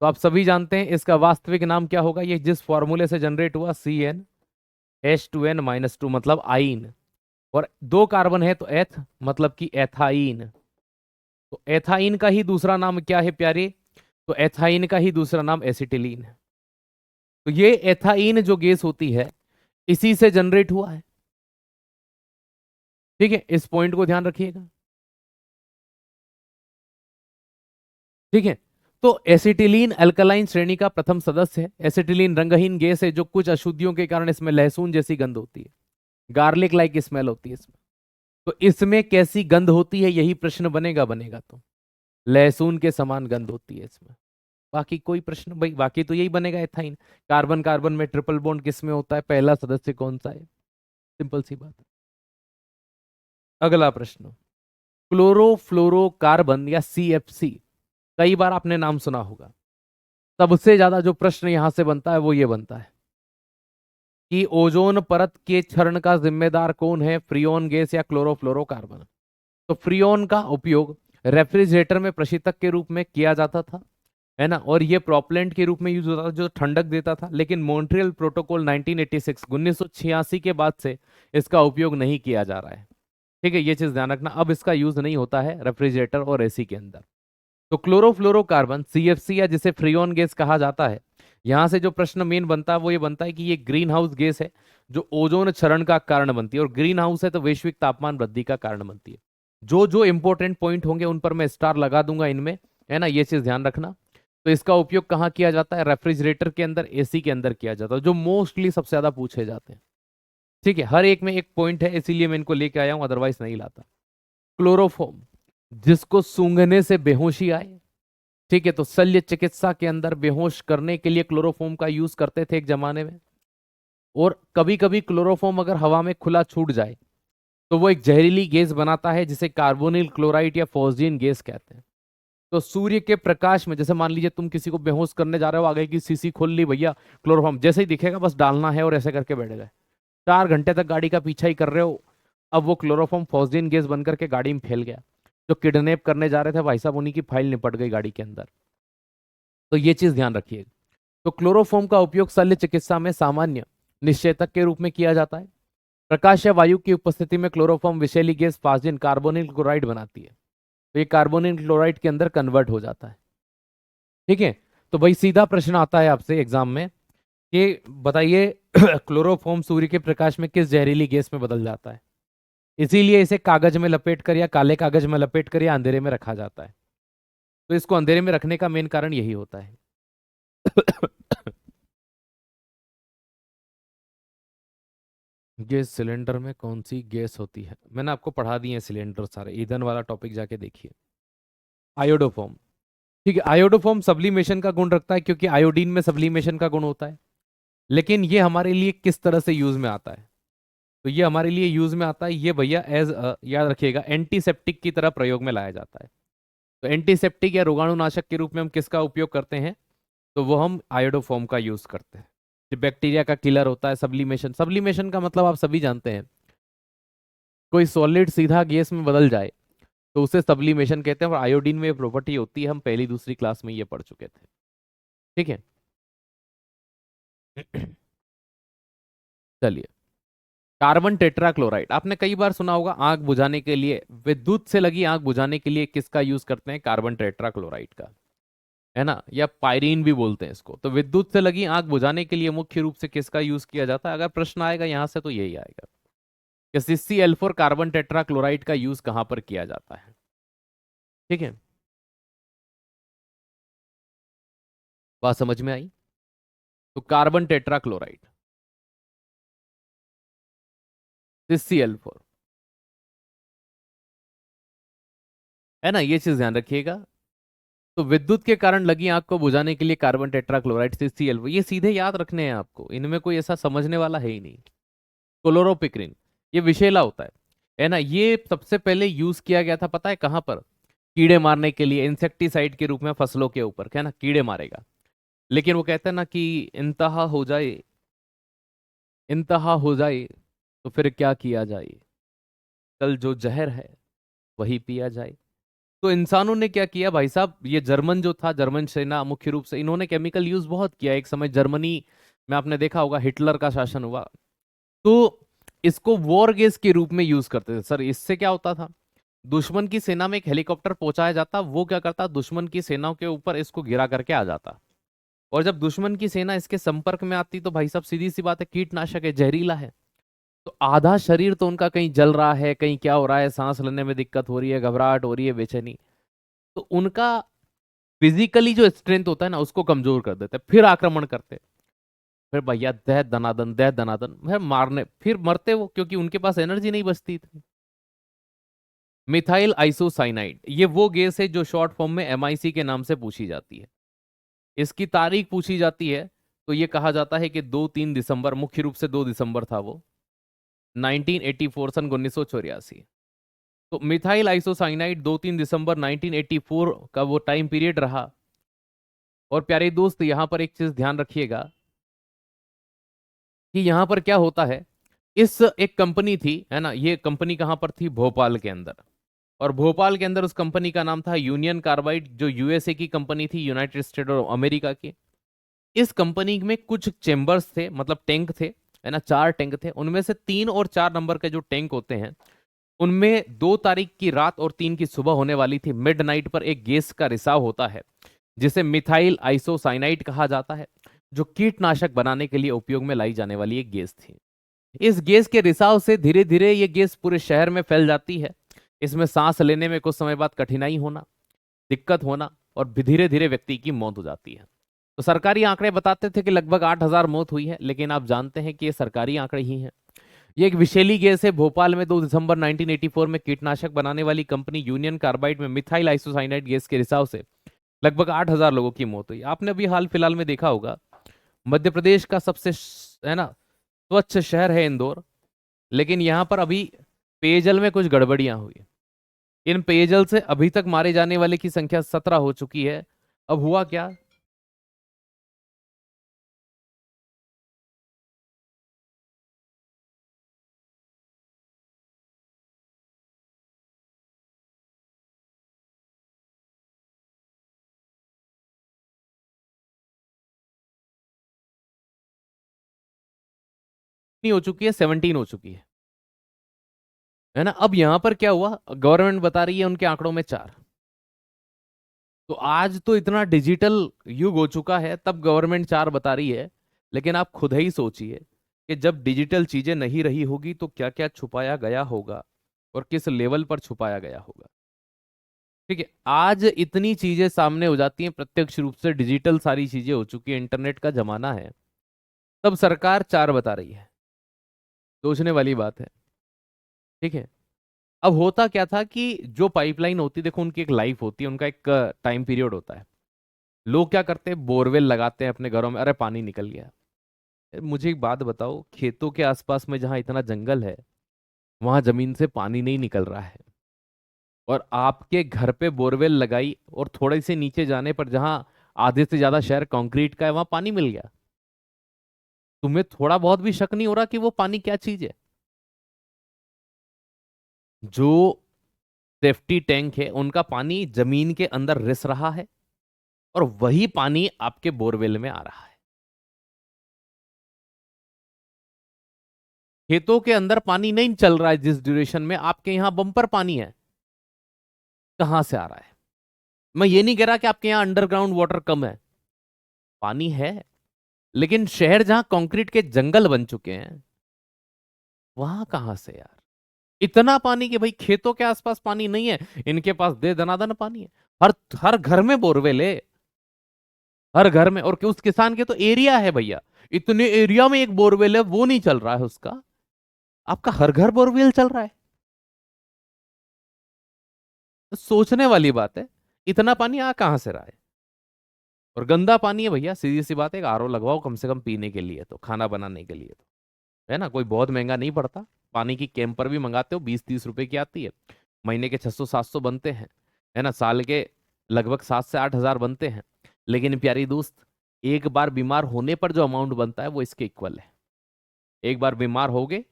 तो आप सभी जानते हैं इसका वास्तविक नाम क्या होगा। ये जिस फॉर्मूले से जनरेट हुआ, CnH2n-2, मतलब आइन। और दो कार्बन है तो एथ, मतलब कि एथाइन। तो एथाइन का ही दूसरा नाम क्या है प्यारे? तो एथाइन का ही दूसरा नाम एसिटिलीन है। तो ये एथाइन जो गैस होती है, इसी से जनरेट हुआ है। ठीक है, इस पॉइंट को ध्यान रखिएगा। ठीक है, तो एसिटिलीन अल्कलाइन श्रेणी का प्रथम सदस्य है। एसिटिलीन रंगहीन गैस है, जो कुछ अशुद्धियों के कारण इसमें लहसुन जैसी गंध होती है, गार्लिक लाइक स्मेल होती है इसमें। तो इसमें कैसी गंध होती है, यही प्रश्न बनेगा तो लहसुन के समान गंध होती है इसमें। बाकी कोई प्रश्न भाई, बाकी तो यही बनेगा, एथाइन। कार्बन कार्बन में ट्रिपल बॉन्ड किस में होता है, पहला सदस्य कौन सा है? सिंपल सी बात। अगला प्रश्न, क्लोरोफ्लोरोकार्बन या CFC, कई बार आपने नाम सुना होगा। सबसे ज्यादा जो प्रश्न यहां से बनता है वो ये बनता है कि ओजोन परत के क्षरण का जिम्मेदार कौन है, फ्रियोन गैस या क्लोरोफ्लोरोकार्बन? तो फ्रियोन का उपयोग रेफ्रिजरेटर में प्रशीतक के रूप में किया जाता था, है ना, और ये प्रोपेलेंट के रूप में यूज होता था जो ठंडक देता था। लेकिन मॉन्ट्रियल प्रोटोकॉल 1986 के बाद से इसका उपयोग नहीं किया जा रहा है। ठीक है, ये चीज ध्यान रखना, अब इसका यूज नहीं होता है रेफ्रिजरेटर और एसी के अंदर। तो क्लोरोफ्लोरोकार्बन CFC, या जिसे फ्रियोन गैस कहा जाता है, यहां से जो प्रश्न मेन बनता है वो ये बनता है कि ये ग्रीन हाउस गैस है जो ओजोन क्षरण का कारण बनती है, और ग्रीन हाउस है तो वैश्विक तापमान वृद्धि का कारण बनती है। जो जो इंपॉर्टेंट पॉइंट होंगे उन पर मैं स्टार लगा दूंगा इनमें, है ना, ये चीज ध्यान रखना। तो इसका उपयोग कहाँ किया जाता है? रेफ्रिजरेटर के अंदर, एसी के अंदर किया जाता है, जो मोस्टली सबसे ज्यादा पूछे जाते हैं। ठीक है, हर एक में एक पॉइंट है, इसीलिए मैं इनको लेके आया हूं, अदरवाइज नहीं लाता। क्लोरोफॉर्म, जिसको सूंघने से बेहोशी आए। ठीक है, तो शल्य चिकित्सा के अंदर बेहोश करने के लिए क्लोरोफॉर्म का यूज करते थे एक जमाने में। और कभी कभी क्लोरोफॉर्म अगर हवा में खुला छूट जाए तो वो एक जहरीली गैस बनाता है, जिसे कार्बोनिल क्लोराइड या फॉस्जीन गैस कहते हैं। तो सूर्य के प्रकाश में, जैसे मान लीजिए तुम किसी को बेहोश करने जा रहे हो, आगे की शीशी खोल ली भैया, क्लोरोफॉर्म जैसे ही दिखेगा बस डालना है, और ऐसे करके बैठ गए, 4 घंटे तक गाड़ी का पीछा ही कर रहे हो। अब वो क्लोरोफॉर्म फॉस्जीन गैस बनकर के गाड़ी में फैल गया। जो किडनैप करने जा रहे थे भाई साहब, उन्हीं की फाइल निपट गई गाड़ी के अंदर। तो ये चीज ध्यान रखिएगा। तो क्लोरोफॉर्म का उपयोग शल्य चिकित्सा में सामान्य निश्चेतक के रूप में किया जाता है। प्रकाश या वायु की उपस्थिति में क्लोरोफॉर्म विषैली गैस फास्जिन कार्बोनिल क्लोराइड बनाती है, तो ये कार्बोनिल क्लोराइड के अंदर कन्वर्ट हो जाता है। ठीक है, तो भाई सीधा प्रश्न आता है आपसे एग्जाम में कि बताइए क्लोरोफॉर्म सूर्य के प्रकाश में किस जहरीली गैस में बदल जाता है। इसीलिए इसे कागज में लपेट कर या काले कागज में लपेट कर या अंधेरे में रखा जाता है। तो इसको अंधेरे में रखने का मेन कारण यही होता है। गैस सिलेंडर में कौन सी गैस होती है? मैंने आपको पढ़ा दिए हैं सिलेंडर सारे, ईंधन वाला टॉपिक जाके देखिए। आयोडोफॉर्म। ठीक है, आयोडोफॉर्म सब्लिमेशन का गुण रखता है क्योंकि आयोडीन में सब्लिमेशन का गुण होता है। लेकिन ये हमारे लिए किस तरह से यूज में आता है? तो ये हमारे लिए यूज में आता है ये भैया एज, याद रखिएगा, एंटीसेप्टिक की तरह प्रयोग में लाया जाता है। तो एंटीसेप्टिक या रोगाणुनाशक के रूप में हम किसका उपयोग करते हैं? तो वो हम आयोडोफॉर्म का यूज करते हैं। जो बैक्टीरिया का किलर होता है सब्लिमेशन, सब्लिमेशन का मतलब आप सभी जानते हैं, कोई सॉलिड सीधा गैस में बदल जाए तो उसे सब्लिमेशन कहते हैं। और आयोडीन में ये प्रॉपर्टी होती है, हम पहली दूसरी क्लास में ये पढ़ चुके थे। ठीक है। चलिए, कार्बन टेट्राक्लोराइड आपने कई बार सुना होगा। आग बुझाने के लिए, विद्युत से लगी आग बुझाने के लिए किसका यूज करते हैं? कार्बन टेट्राक्लोराइड का, है ना, या पायरीन भी बोलते हैं इसको। तो विद्युत से लगी आग बुझाने के लिए मुख्य रूप से किसका यूज किया जाता है? अगर प्रश्न आएगा यहां से तो यही आएगा कि CCl4 कार्बन टेट्राक्लोराइड का यूज कहां पर किया जाता है। ठीक है, बात समझ में आई? तो कार्बन टेट्राक्लोराइड, CCl4, है ना, ये चीज ध्यान रखिएगा। तो विद्युत के कारण लगी आग को बुझाने के लिए कार्बन टेट्राक्लोराइड, CCl4, ये सीधे याद रखने हैं आपको, इनमें कोई ऐसा समझने वाला है ही नहीं। क्लोरोपिक्रिन, ये विषैला होता है ना। ये सबसे पहले यूज किया गया था पता है कहां पर? कीड़े मारने के लिए, इंसेक्टिसाइड के रूप में फसलों के ऊपर, क्या ना, कीड़े मारेगा। लेकिन वो कहते हैं ना कि इंतहा हो जाए, इंतहा हो जाए तो फिर क्या किया जाए, कल जो जहर है वही पिया जाए। तो इंसानों ने क्या किया भाई साहब, ये जर्मन जो था, जर्मन सेना मुख्य रूप से, इन्होंने केमिकल यूज बहुत किया। एक समय जर्मनी में आपने देखा होगा हिटलर का शासन हुआ, तो इसको वॉर गैस के रूप में यूज करते थे सर। इससे क्या होता था, दुश्मन की सेना में एक हेलीकॉप्टर पहुंचाया जाता, वो क्या करता, दुश्मन की सेनाओं के ऊपर इसको गिरा करके आ जाता। और जब दुश्मन की सेना इसके संपर्क में आती तो भाई साहब सीधी सी बात है, कीटनाशक है, जहरीला है। तो आधा शरीर तो उनका कहीं जल रहा है, कहीं क्या हो रहा है, सांस लेने में दिक्कत हो रही है, घबराहट हो रही है, बेचैनी। तो उनका फिजिकली जो स्ट्रेंथ होता है ना, उसको कमजोर कर देते, फिर आक्रमण करते। फिर भैया दह दनादन, दह दनादन, फिर मारने, फिर मरते वो, क्योंकि उनके पास एनर्जी नहीं बचती थी। मिथाइल आइसोसाइनाइड, ये वो गैस है जो शॉर्ट फॉर्म में MIC के नाम से पूछी जाती है। इसकी तारीख पूछी जाती है तो ये कहा जाता है कि 2-3 दिसंबर, मुख्य रूप से 2 दिसंबर था वो, 1984, सन 1984। तो मिथाइल आइसोसाइनाइड 2-3 दिसंबर 1984 का वो टाइम पीरियड रहा। और प्यारे दोस्त, यहां पर एक चीज ध्यान रखिएगा कि यहां पर क्या होता है, इस एक कंपनी थी, है ना, ये कंपनी कहां पर थी? भोपाल के अंदर। और भोपाल के अंदर उस कंपनी का नाम था यूनियन कार्बाइड, जो USA की कंपनी थी, यूनाइटेड स्टेट ऑफ अमेरिका की। इस कंपनी में कुछ चेंबर्स थे, मतलब टैंक थे, है ना, 4 टैंक थे। उनमें से 3 और 4 नंबर के जो टैंक होते हैं, उनमें 2 तारीख की रात और 3 की सुबह होने वाली थी, मिडनाइट पर एक गैस का रिसाव होता है जिसे मिथाइल आइसोसाइनाइड कहा जाता है, जो कीटनाशक बनाने के लिए उपयोग में लाई जाने वाली एक गैस थी। इस गैस के रिसाव से धीरे धीरे ये गैस पूरे शहर में फैल जाती है। इसमें सांस लेने में कुछ समय बाद कठिनाई होना, दिक्कत होना, और धीरे धीरे व्यक्ति की मौत हो जाती है। तो सरकारी आंकड़े बताते थे कि लगभग 8,000 मौत हुई है, लेकिन आप जानते हैं कि ये सरकारी आंकड़े ही हैं। ये एक विषैली गैस है। भोपाल में 2 दिसंबर 1984 में कीटनाशक बनाने वाली कंपनी यूनियन कार्बाइड में मिथाइल आइसोसाइनाइड गैस के रिसाव से लगभग 8,000 लोगों की मौत हुई। आपने अभी हाल फिलहाल में देखा होगा, मध्य प्रदेश का सबसे है ना स्वच्छ शहर है इंदौर, लेकिन यहां पर अभी पेयजल में कुछ गड़बड़ियां हुई। इन पेयजल से अभी तक मारे जाने वाले की संख्या 17 हो चुकी है। अब हुआ क्या, नहीं हो चुकी है, 17 हो चुकी है ना। अब यहां पर क्या हुआ, गवर्नमेंट बता रही है उनके आंकड़ों में 4। तो आज तो इतना डिजिटल युग हो चुका है, तब गवर्नमेंट 4 बता रही है, लेकिन आप खुद ही सोचिए कि जब डिजिटल चीजें नहीं रही होगी तो क्या क्या छुपाया गया होगा और किस लेवल पर छुपाया गया होगा। ठीक है, आज इतनी चीजें सामने हो जाती हैं, प्रत्यक्ष रूप से डिजिटल सारी चीजें हो चुकी है, इंटरनेट का जमाना है, तब सरकार 4 बता रही है। सोचने वाली बात है। ठीक है, अब होता क्या था कि जो पाइपलाइन होती, देखो उनकी एक लाइफ होती है, उनका एक टाइम पीरियड होता है। लोग क्या करते हैं, बोरवेल लगाते हैं अपने घरों में, अरे पानी निकल गया। यार मुझे एक बात बताओ, खेतों के आसपास में जहां इतना जंगल है, वहां जमीन से पानी नहीं निकल रहा है, और आपके घर पे बोरवेल लगाई और थोड़े से नीचे जाने पर जहां आधे से ज्यादा शहर कंक्रीट का है, वहां पानी मिल गया। तुम्हें थोड़ा बहुत भी शक नहीं हो रहा कि वो पानी क्या चीज है? जो सेफ्टी टैंक है उनका पानी जमीन के अंदर रिस रहा है, और वही पानी आपके बोरवेल में आ रहा है। खेतों के अंदर पानी नहीं चल रहा है जिस ड्यूरेशन में, आपके यहां बम्पर पानी है, कहां से आ रहा है? मैं ये नहीं कह रहा कि आपके यहां अंडरग्राउंड वाटर कम है, पानी है, लेकिन शहर जहां कंक्रीट के जंगल बन चुके हैं, वहां कहां से यार इतना पानी कि भाई खेतों के आसपास पानी नहीं है, इनके पास दे दनादन पानी है। हर हर घर में बोरवेल है, हर घर में, और उस किसान के तो एरिया है भैया, इतने एरिया में एक बोरवेल है, वो नहीं चल रहा है उसका, आपका हर घर बोरवेल चल रहा है। तो सोचने वाली बात है, इतना पानी आ कहां से रहा है? और गंदा पानी है भैया, सीधी सी बात है, एक आरओ लगवाओ कम से कम पीने के लिए, तो खाना बनाने के लिए तो, है ना, कोई बहुत महंगा नहीं पड़ता। पानी की कैंपर भी मंगाते हो, 20-30 रुपए की आती है, महीने के 600-700 बनते हैं, है ना, साल के लगभग 7 से 8 हजार बनते हैं। लेकिन प्यारी दोस्त, एक बार बीमार होने पर जो अमाउंट बनता है वो इसके इक्वल है। एक बार बीमार होगे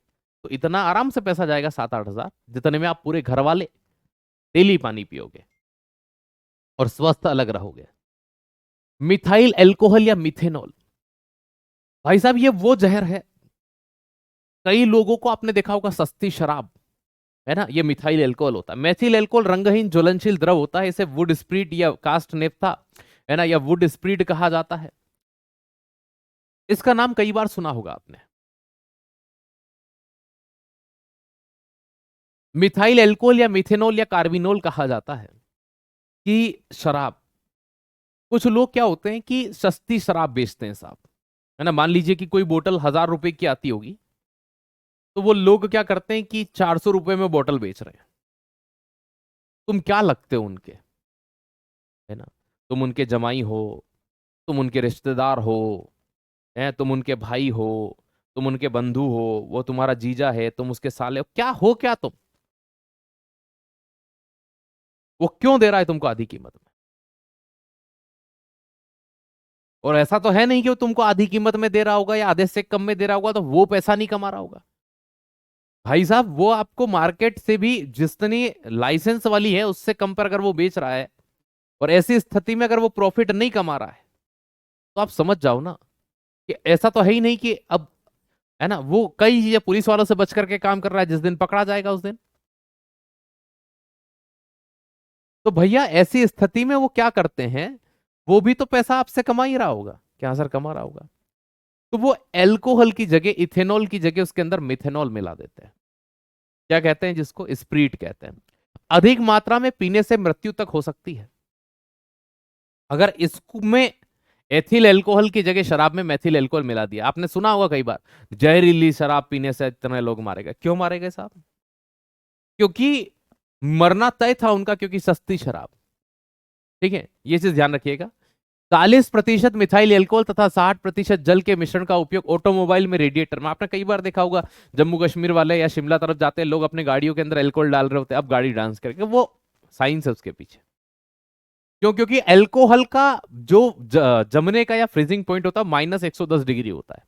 तो इतना आराम से पैसा जाएगा, 7-8 हजार, जितने में आप पूरे घर वाले डेली पानी पियोगे और स्वस्थ अलग रहोगे। मिथाइल एल्कोहल या मिथेनॉल, भाई साहब ये वो जहर है, कई लोगों को आपने देखा होगा सस्ती शराब, है ना, ये मिथाइल एल्कोहल होता है। मेथिल एल्कोहल रंगहीन ज्वलनशील द्रव होता है, इसे वुड स्प्रीट या कास्ट नेफ्था, है ना, या वुड स्प्रीट कहा जाता है। इसका नाम कई बार सुना होगा आपने। मिथाइल एल्कोहल या मिथेनॉल या कार्बिनोल कहा जाता है कि शराब, कुछ लोग क्या होते हैं कि सस्ती शराब बेचते हैं साहब, है ना, मान लीजिए कि कोई बोतल 1000 रुपए की आती होगी, तो वो लोग क्या करते हैं कि 400 रुपए में बोतल बेच रहे हैं। तुम क्या लगते हो उनके, है ना, तुम उनके जमाई हो, तुम उनके रिश्तेदार हो, हैं, तुम उनके भाई हो, तुम उनके बंधु हो, वो तुम्हारा जीजा है, तुम उसके साले हो, क्या हो क्या तुम? वो क्यों दे रहा है तुमको आधी कीमत में? और ऐसा तो है नहीं कि वो तुमको आधी कीमत में दे रहा होगा या आधे से कम में दे रहा होगा तो वो पैसा नहीं कमा रहा होगा। भाई साहब वो आपको मार्केट से भी जितनी लाइसेंस वाली है उससे कम पर अगर वो बेच रहा है, और ऐसी स्थिति में अगर वो प्रॉफिट नहीं कमा रहा है, तो आप समझ जाओ ना कि ऐसा तो है ही नहीं कि अब, है ना, वो कई चीजें पुलिस वालों से बच करके काम कर रहा है, जिस दिन पकड़ा जाएगा उस दिन। तो भैया ऐसी स्थिति में वो क्या करते हैं, वो भी तो पैसा आपसे कमा ही रहा होगा, क्या सर कमा रहा होगा, तो वो एल्कोहल की जगह, इथेनॉल की जगह उसके अंदर मिथेनॉल मिला देते हैं। क्या कहते हैं जिसको, स्प्रीट कहते हैं। अधिक मात्रा में पीने से मृत्यु तक हो सकती है। अगर इसमें एथिल एल्कोहल की जगह शराब में मेथिल एल्कोहल मिला दिया, आपने सुना होगा कई बार, जहरीली शराब पीने से इतने लोग मारे गए, क्यों मारे गए साहब? क्योंकि मरना तय था उनका, क्योंकि सस्ती शराब। ठीक है, ये चीज ध्यान रखिएगा। 40% मिथाइल एल्कोहल तथा 60% जल के मिश्रण का उपयोग ऑटोमोबाइल में, रेडिएटर में, आपने कई बार देखा होगा, जम्मू कश्मीर वाले या शिमला तरफ जाते हैं लोग, अपने गाड़ियों के अंदर एल्कोहल डाल रहे होते हैं, अब गाड़ी डांस करके, वो साइंस है उसके पीछे। क्यों? क्योंकि एल्कोहल का जो जमने का या फ्रीजिंग पॉइंट होता है -110 डिग्री होता है,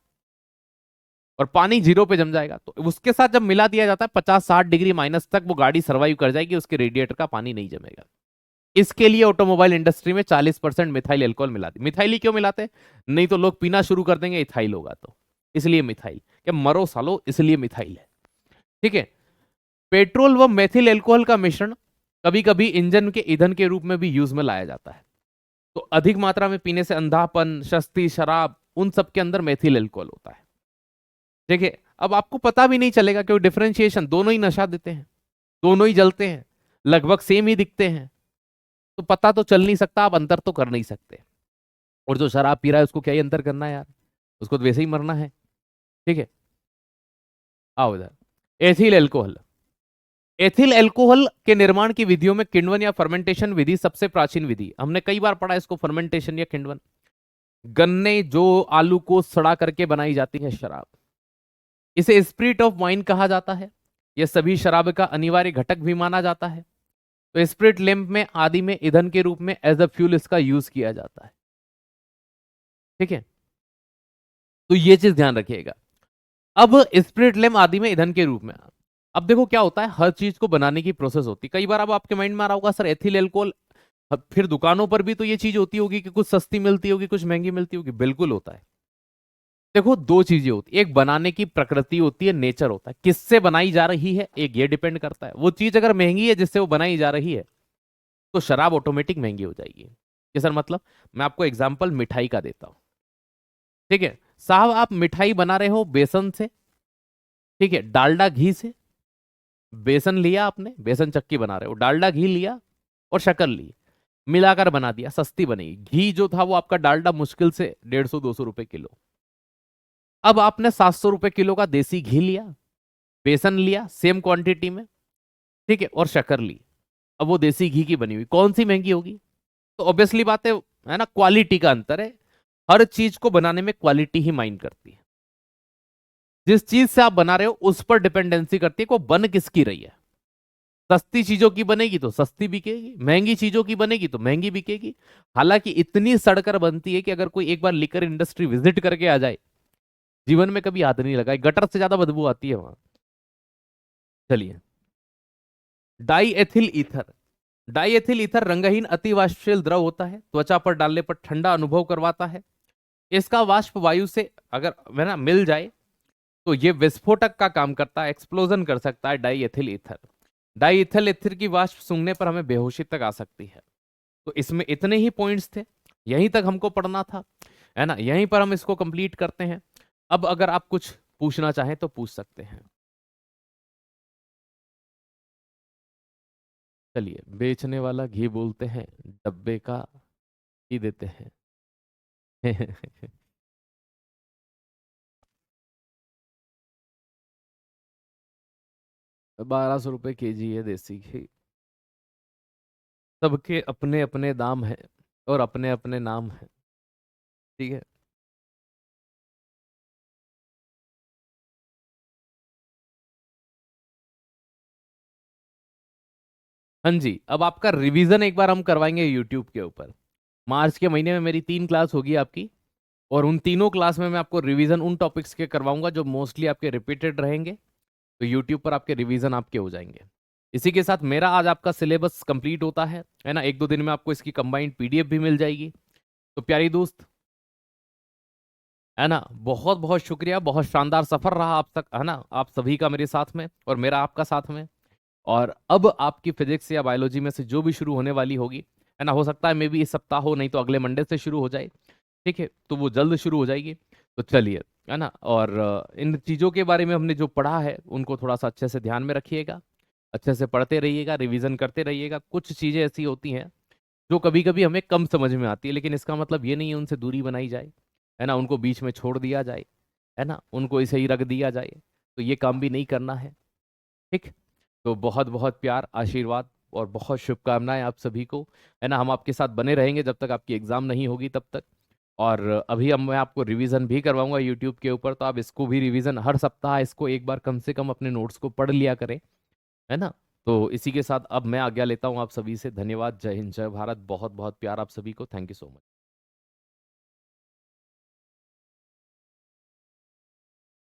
और पानी 0 पे जम जाएगा, तो उसके साथ जब मिला दिया जाता है 50-60 डिग्री माइनस तक, वो गाड़ी सर्वाइव कर जाएगी, उसके रेडिएटर का पानी नहीं जमेगा। इसके लिए ऑटोमोबाइल इंडस्ट्री में 40% मिथाइल एल्कोहल मिलाती। मिथाइल क्यों मिलाते? नहीं तो लोग पीना शुरू कर देंगे इथाइल होगा तो, इसलिए मिथाइल, क्या मरो सालो, इसलिए मिथाइल है। ठीक है, पेट्रोल व मेथिल एल्कोहल का मिश्रण कभी कभी इंजन के ईंधन के रूप में भी यूज में लाया जाता है। तो अधिक मात्रा में पीने से अंधापन, शस्ती, शराब, उन सब के अंदर मेथिल एल्कोहल होता है। देखिए, अब आपको पता भी नहीं चलेगा क्योंकि डिफरेंशिएशन, दोनों ही नशा देते हैं, दोनों ही जलते हैं, लगभग सेम ही दिखते हैं, तो पता तो चल नहीं सकता, आप अंतर तो कर नहीं सकते। और जो शराब पी रहा है उसको क्या ही अंतर करना है यार, उसको तो वैसे ही मरना है। ठीक है, आओ इधर। Ethyl alcohol. एथिल एल्कोहल के निर्माण की विधियों में किण्वन या फर्मेंटेशन विधि सबसे प्राचीन विधि। हमने कई बार पढ़ा इसको, फर्मेंटेशन या किण्वन। गन्ने जो आलू को सड़ा करके बनाई जाती है शराब, इसे स्पिरिट ऑफ वाइन कहा जाता है। यह सभी शराब का अनिवार्य घटक भी माना जाता है। तो स्पिरिट लैंप में आदि में ईंधन के रूप में एज अ फ्यूल इसका यूज किया जाता है। ठीक है, तो ये चीज ध्यान रखिएगा। अब स्पिरिट लैंप आदि में ईंधन के रूप में, अब देखो क्या होता है, हर चीज को बनाने की प्रोसेस होती है। कई बार अब आपके माइंड में आ रहा होगा सर एथिल एल्कोहल, फिर दुकानों पर भी तो ये चीज होती होगी कि कुछ सस्ती मिलती होगी, कुछ महंगी मिलती होगी। बिल्कुल होता है। देखो दो चीजें होती है, एक बनाने की प्रकृति होती है, नेचर होता है, किससे बनाई जा रही है, एक ये डिपेंड करता है। वो चीज अगर महंगी है जिससे वो बनाई जा रही है तो शराब ऑटोमेटिक महंगी हो जाएगी। कि सर मतलब, मैं आपको एग्जांपल मिठाई का देता हूं। ठीक है साहब, आप मिठाई बना रहे हो बेसन से, ठीक है, डालडा घी से। बेसन लिया आपने, बेसन चक्की बना रहे हो, डालडा घी लिया और शक्कर ली, मिलाकर बना दिया, सस्ती बनेगी। घी जो था वो आपका डालडा मुश्किल से 150-200 रुपए किलो। अब आपने 700 रुपए किलो का देसी घी लिया, बेसन लिया सेम क्वांटिटी में, ठीक है, और शक्कर ली। अब वो देसी घी की बनी हुई कौन सी महंगी होगी? तो ऑब्वियसली बात है ना, क्वालिटी का अंतर है। हर चीज को बनाने में क्वालिटी ही माइंड करती है। जिस चीज से आप बना रहे हो उस पर डिपेंडेंसी करती है को बन किसकी रही है। सस्ती चीजों की बनेगी तो सस्ती बिकेगी, महंगी चीजों की बनेगी तो महंगी बिकेगी। हालांकि इतनी सड़कर बनती है कि अगर कोई एक बार लिकर इंडस्ट्री विजिट करके आ जाए, जीवन में कभी हाथ नहीं लगाए, गटर से ज्यादा बदबू आती है वहां। चलिए, die ethyl ether. Die ethyl ether रंगहीन अति वाष्पशील द्रव होता है, त्वचा पर डालने पर ठंडा अनुभव करवाता है। इसका वाष्प वायु से अगर है ना मिल जाए तो ये विस्फोटक का काम करता है, एक्सप्लोजन कर सकता है die ethyl ether. Die ethyl ether की वाष्प सूंघने पर हमें बेहोशी तक आ सकती है। तो इसमें इतने ही पॉइंट्स थे, यहीं तक हमको पढ़ना था, है ना, यहीं पर हम इसको कंप्लीट करते हैं। अब अगर आप कुछ पूछना चाहें तो पूछ सकते हैं। चलिए, बेचने वाला घी बोलते हैं, डब्बे का ही देते हैं। 1200 रुपये केजी है देसी घी। सबके अपने अपने दाम हैं और अपने अपने नाम हैं। ठीक है, हाँ जी। अब आपका रिवीजन एक बार हम करवाएंगे यूट्यूब के ऊपर। मार्च के महीने में मेरी 3 क्लास होगी आपकी, और उन तीनों क्लास में मैं आपको रिवीजन उन टॉपिक्स के करवाऊंगा जो मोस्टली आपके रिपीटेड रहेंगे। तो यूट्यूब पर आपके रिवीजन आपके हो जाएंगे। इसी के साथ मेरा आज आपका सिलेबस कंप्लीट होता है ना। 1-2 दिन में आपको इसकी कंबाइंड पीडीएफ भी मिल जाएगी। तो प्यारी दोस्त, है ना, बहुत बहुत शुक्रिया। बहुत शानदार सफर रहा आप तक, है ना, आप सभी का मेरे साथ में और मेरा आपका साथ में। और अब आपकी फिजिक्स या बायोलॉजी में से जो भी शुरू होने वाली होगी, है ना, हो सकता है मे बी इस सप्ताह हो, नहीं तो अगले मंडे से शुरू हो जाए। ठीक है, तो वो जल्द शुरू हो जाएगी। तो चलिए, है ना, और इन चीज़ों के बारे में हमने जो पढ़ा है उनको थोड़ा सा अच्छे से ध्यान में रखिएगा, अच्छे से पढ़ते रहिएगा, रिवीजन करते रहिएगा। कुछ चीज़ें ऐसी होती हैं जो कभी कभी हमें कम समझ में आती है, लेकिन इसका मतलब ये नहीं है उनसे दूरी बनाई जाए, है ना, उनको बीच में छोड़ दिया जाए, है ना, उनको ऐसे ही रख दिया जाए। तो ये काम भी नहीं करना है। ठीक। तो बहुत बहुत प्यार, आशीर्वाद और बहुत शुभकामनाएं आप सभी को, है ना। हम आपके साथ बने रहेंगे जब तक आपकी एग्जाम नहीं होगी तब तक। और अभी हम मैं आपको रिवीजन भी करवाऊंगा यूट्यूब के ऊपर, तो आप इसको भी रिवीजन हर सप्ताह इसको एक बार कम से कम अपने नोट्स को पढ़ लिया करें, है ना। तो इसी के साथ अब मैं आज्ञा लेता हूँ आप सभी से। धन्यवाद, जय हिंद, जय भारत, बहुत बहुत प्यार आप सभी को। Thank you so much.